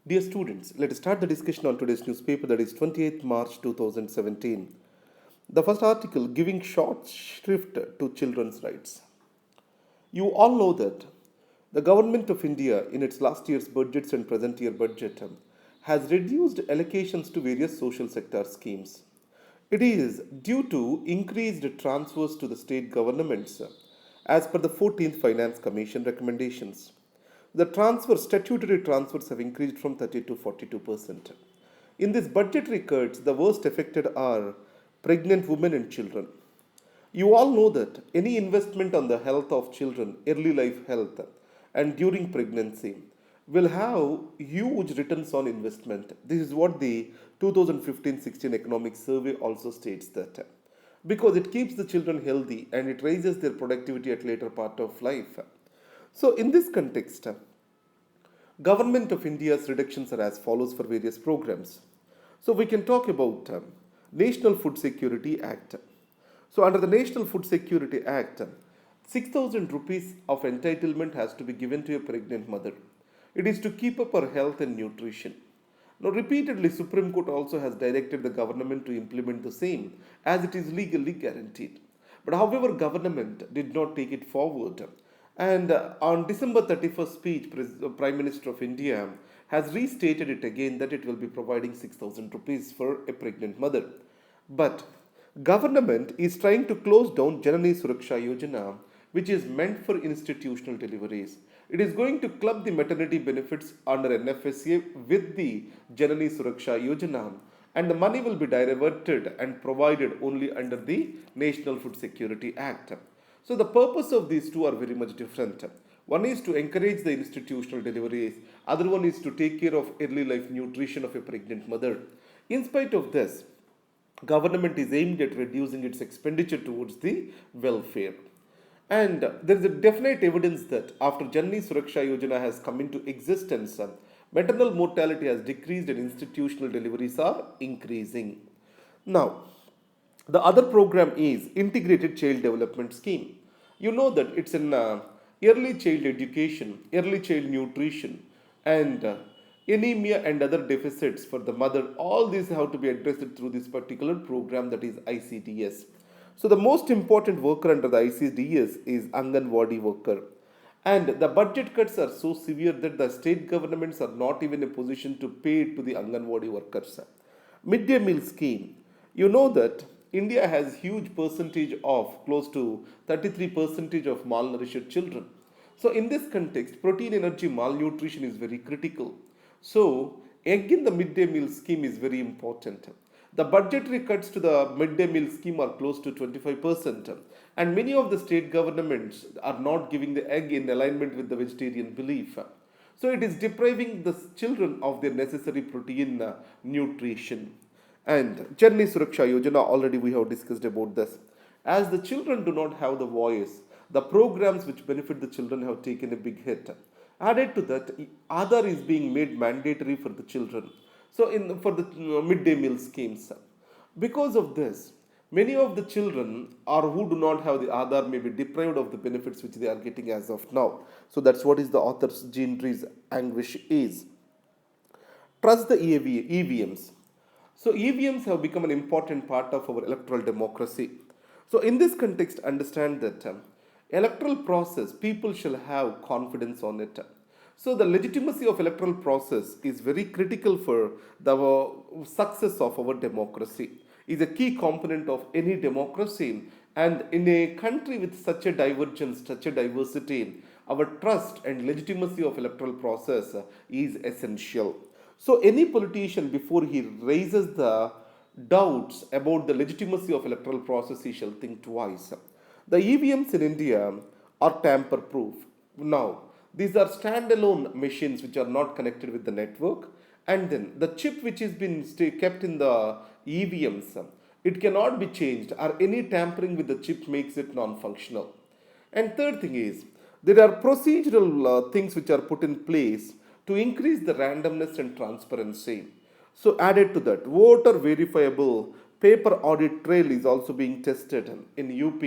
Dear students, let us start the discussion on today's newspaper, that is 28th March 2017. The first article, giving short shrift to children's rights. You all know that the government of India in its last year's budgets and present year budget has reduced allocations to various social sector schemes. It is due to increased transfers to the state governments as per the 14th Finance Commission recommendations. The statutory transfers have increased from 30 to 42%. In these budgetary cuts, the worst affected are pregnant women and children. You all know that any investment on the health of children, early life health, and during pregnancy will have huge returns on investment. This is what the 2015-16 economic survey also states that because it keeps the children healthy and it raises their productivity at later part of life. So in this context, Government of India's reductions are as follows for various programs. So we can talk about National Food Security Act. So under the National Food Security Act, 6,000 rupees of entitlement has to be given to a pregnant mother. It is to keep up her health and nutrition. Now repeatedly Supreme Court also has directed the government to implement the same as it is legally guaranteed. But however, government did not take it forward. And on December 31st speech, Prime Minister of India has restated it again that it will be providing 6,000 rupees for a pregnant mother. But government is trying to close down Janani Suraksha Yojana, which is meant for institutional deliveries. It is going to club the maternity benefits under NFSA with the Janani Suraksha Yojana, and the money will be diverted and provided only under the National Food Security Act. So the purpose of these two are very much different. One is to encourage the institutional deliveries, other one is to take care of early life nutrition of a pregnant mother. In spite of this, government is aimed at reducing its expenditure towards the welfare. And there is a definite evidence that after Janani Suraksha Yojana has come into existence, maternal mortality has decreased and institutional deliveries are increasing. Now, the other program is Integrated Child Development Scheme. You know that it's in early child education, early child nutrition, and anemia and other deficits for the mother. All these have to be addressed through this particular program, that is ICDS. So the most important worker under the ICDS is Anganwadi worker. And the budget cuts are so severe that the state governments are not even in a position to pay to the Anganwadi workers. Midday meal scheme. You know that India has huge percentage of close to 33% of malnourished children. So in this context, protein energy malnutrition is very critical. So egg in the midday meal scheme is very important. The budgetary cuts to the midday meal scheme are close to 25%, and many of the state governments are not giving the egg in alignment with the vegetarian belief. So it is depriving the children of their necessary protein nutrition. And Janani Suraksha Yojana, already we have discussed about this. As the children do not have the voice, the programs which benefit the children have taken a big hit. Added to that, Aadhaar is being made mandatory for the children. So for the midday meal schemes. Because of this, many of the children or who do not have the Aadhaar may be deprived of the benefits which they are getting as of now. So that's what is the author's Jean Tree's anguish is. Trust the EVMs. So EVMs have become an important part of our electoral democracy. So in this context, understand that electoral process, people shall have confidence on it. So the legitimacy of electoral process is very critical for the success of our democracy. Is a key component of any democracy, and in a country with such a divergence, such a diversity, our trust and legitimacy of electoral process is essential. So any politician, before he raises the doubts about the legitimacy of electoral process, he shall think twice. The EVMs in India are tamper proof. Now, these are standalone machines which are not connected with the network, and then the chip which has been kept in the EVMs, it cannot be changed, or any tampering with the chip makes it non-functional. And third thing is, there are procedural things which are put in place to increase the randomness and transparency. So added to that, voter verifiable paper audit trail is also being tested in UP.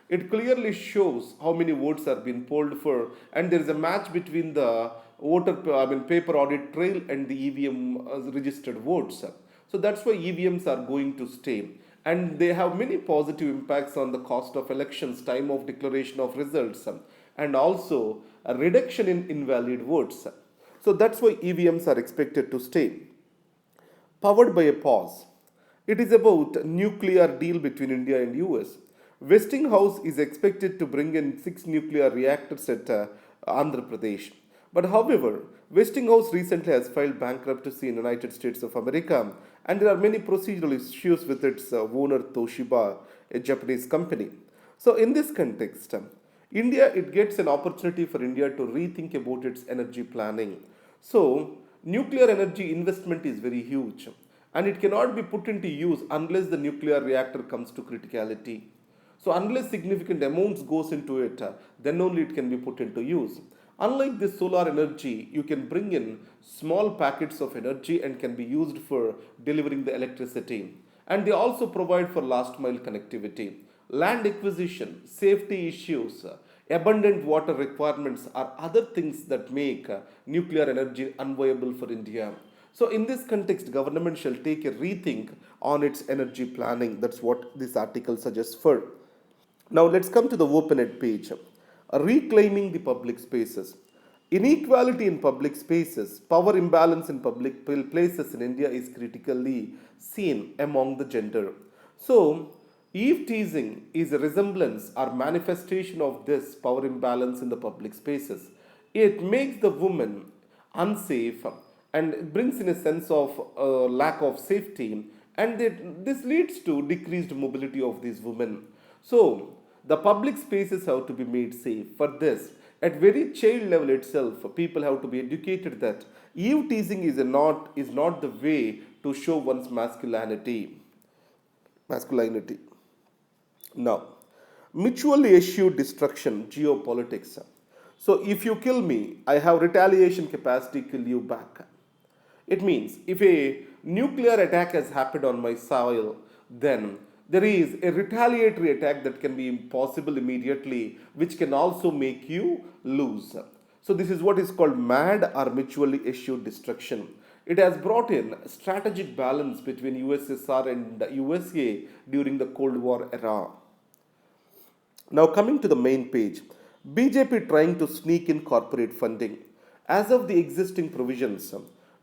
It clearly shows how many votes are being polled for, and there is a match between the paper audit trail and the EVM registered votes. So that's why EVMs are going to stay. And they have many positive impacts on the cost of elections, time of declaration of results, and also a reduction in invalid votes. So that's why EVMs are expected to stay. Powered by a pause. It is about nuclear deal between India and US. Westinghouse is expected to bring in 6 nuclear reactors at Andhra Pradesh. But however, Westinghouse recently has filed bankruptcy in the United States of America, and there are many procedural issues with its owner Toshiba, a Japanese company. So in this context, India, it gets an opportunity for India to rethink about its energy planning. So nuclear energy investment is very huge, and it cannot be put into use unless the nuclear reactor comes to criticality. So unless significant amounts goes into it, then only it can be put into use. Unlike this solar energy, you can bring in small packets of energy and can be used for delivering the electricity. And they also provide for last mile connectivity. Land acquisition, safety issues, abundant water requirements are other things that make nuclear energy unviable for India. So in this context, government shall take a rethink on its energy planning. That's what this article suggests for. Now let's come to the open-ed page. Reclaiming the public spaces. Inequality in public spaces, power imbalance in public places in India is critically seen among the gender. So, eve teasing is a resemblance or manifestation of this power imbalance in the public spaces. It makes the woman unsafe and brings in a sense of lack of safety, and this leads to decreased mobility of these women. So, the public spaces have to be made safe. For this, at very child level itself, people have to be educated that eve teasing is not the way to show one's masculinity. Now, mutually assured destruction, geopolitics. So, if you kill me, I have retaliation capacity to kill you back. It means if a nuclear attack has happened on my soil, then there is a retaliatory attack that can be possible immediately, which can also make you lose. So, this is what is called MAD or mutually assured destruction. It has brought in strategic balance between USSR and USA during the Cold War era. Now coming to the main page, BJP trying to sneak in corporate funding. As of the existing provisions,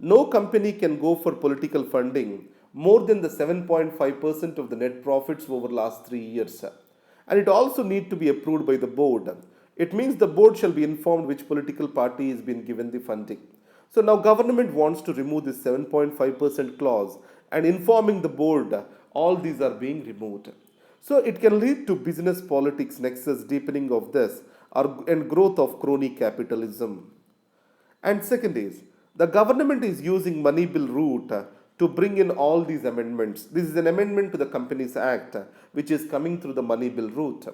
no company can go for political funding more than the 7.5% of the net profits over last 3 years. And it also need to be approved by the board. It means the board shall be informed which political party is being given the funding. So now government wants to remove this 7.5% clause and informing the board all these are being removed. So it can lead to business politics nexus deepening of this and growth of crony capitalism. And second is, the government is using money bill route to bring in all these amendments. This is an amendment to the Companies Act which is coming through the money bill route.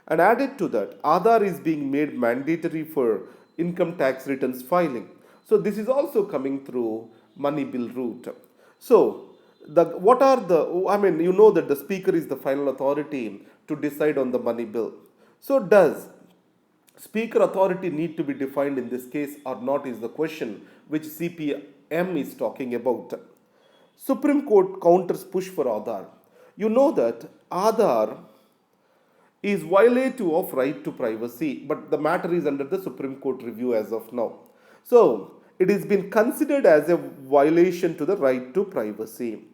And added to that, Aadhaar is being made mandatory for income tax returns filing. So this is also coming through money bill route. So what are the, I mean, you know that the speaker is the final authority to decide on the money bill. So does speaker authority need to be defined in this case or not is the question which CPM is talking about. Supreme Court counters push for Aadhaar. You know that Aadhaar is violative of right to privacy, but the matter is under the Supreme Court review as of now. So it has been considered as a violation to the right to privacy.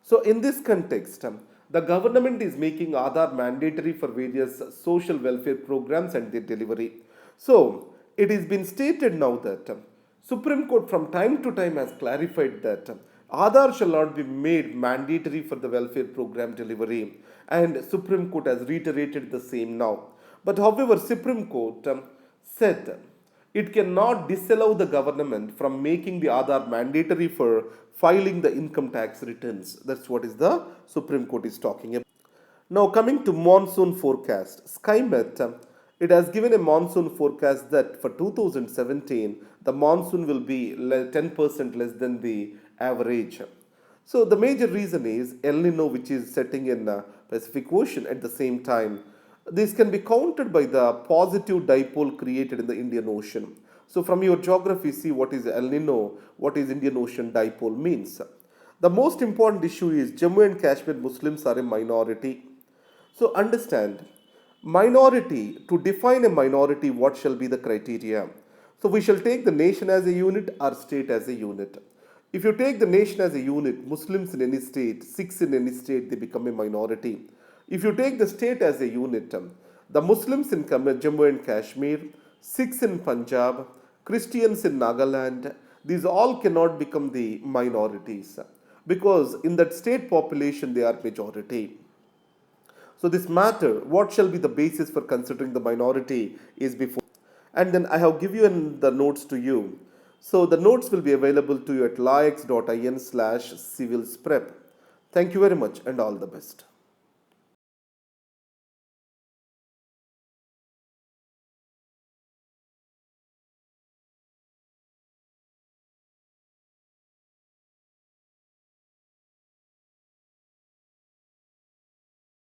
So in this context, the government is making Aadhaar mandatory for various social welfare programs and their delivery. So it has been stated now that Supreme Court from time to time has clarified that Aadhaar shall not be made mandatory for the welfare program delivery, and Supreme Court has reiterated the same now. But however, Supreme Court said it cannot disallow the government from making the Aadhaar mandatory for filing the income tax returns. That's what is the Supreme Court is talking about. Now coming to monsoon forecast, SkyMet, it has given a monsoon forecast that for 2017 the monsoon will be 10% less than the average. So the major reason is El Nino, which is setting in the Pacific Ocean at the same time. This can be countered by the positive dipole created in the Indian Ocean. So from your geography, see what is El Nino, what is Indian Ocean dipole means. The most important issue is Jammu and Kashmir Muslims are a minority. So understand, minority, to define a minority, what shall be the criteria? So we shall take the nation as a unit or state as a unit. If you take the nation as a unit, Muslims in any state, Sikhs in any state, they become a minority. If you take the state as a unit, the Muslims in Jammu and Kashmir, Sikhs in Punjab, Christians in Nagaland, these all cannot become the minorities because in that state population they are majority. So this matter, what shall be the basis for considering the minority is before. And then I have given the notes to you. So the notes will be available to you at laix.in/civils prep. Thank you very much and all the best.